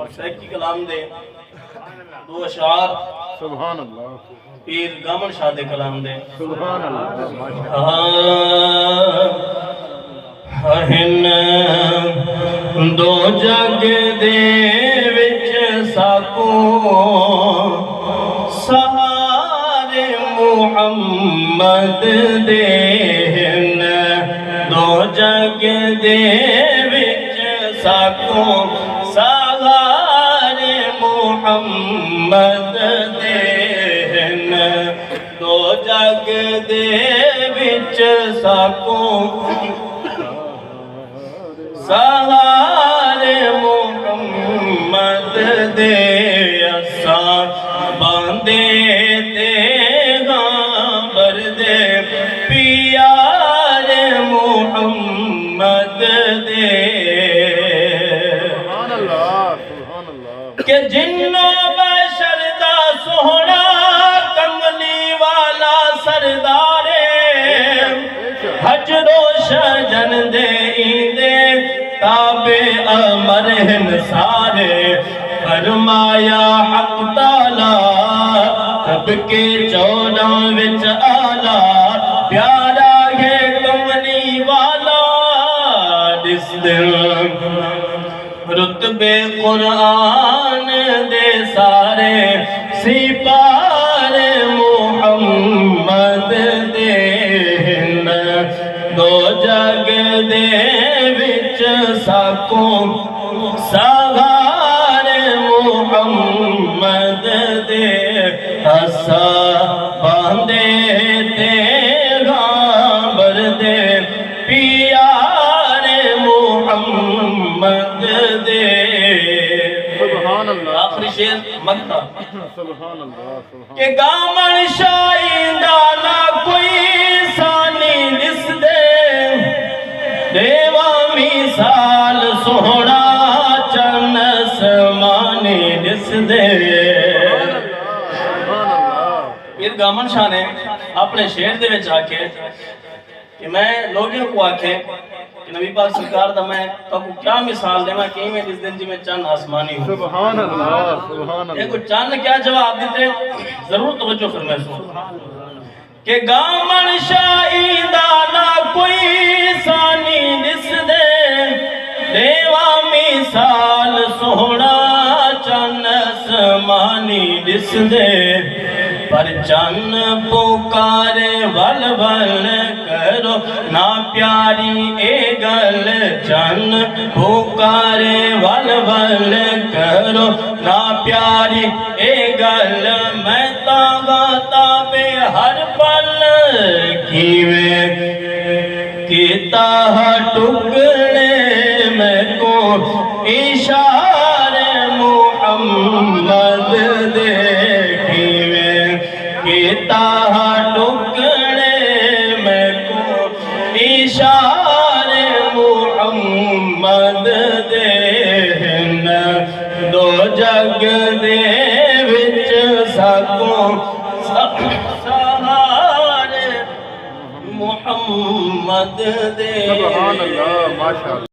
سیکی کلام دے دو اشعار سبحان اللہ پیر گامن شاہ دے کلام دے سبحان اللہ ہن دو جگ دے وچ ساکو سہارے محمد دے ہن دو جگ دے وچ ساکو سہارے محمد دے ہن دو جگ دے وچ ساکو سہارے محمد دے اساں باندے تے غامبر دے پیارے محمد دے سبحان اللہ کہ جنوں بشر دا سوہنا کملی والا سردارے حجر و شجن دے ایندے تابع امر ہن سارے فرمایا حق تعالی رب کے چوداں وچ آلہ پیارا ہے کملی والا جس دن رتبے قرآن دے سارے سپارے محمد دے ہن دو جگ دے وچ ساکو سہارے محمد دے اسا باندے تے غامبر دے پیارے محمد دے سبحان اللہ آخری شیر مکہ سبحان اللہ کہ گامن شاہیندہ نہ کوئی سانی دس دے دیوا مثال سوڑا چن سمانی دس دے پھر گامن شاہ نے اپنے شہر دے وچ آکے کہ میں لوگوں کو آکے کہ نبی پاک سرکار دا میں تو کیا مثال دے میں کہ میں جس دن جی میں چند آسمانی ہوں سبحان اللہ سبحان یہ اللہ کچھ چند کیا جواب دیتے ضرور توجہ فرمائے سو کہ گامن شاہیندہ نہ کوئی سانی دس دے دیوا مثال سوڑا چن سمانی دس دے پر چن پکارے ول ول کرو نا پیاری اے گل چن پکارے ول ول کرو نا پیاری اے گل میں تاغا تابے ہر پل کیویں کیتا ٹکڑے میں کو اشارے محمد دے کیتا ٹکڑے میں کو اشارے محمد دے ہن دو جگ دے وچ ساکو سہارے محمد دے سبحان اللہ ماشاءاللہ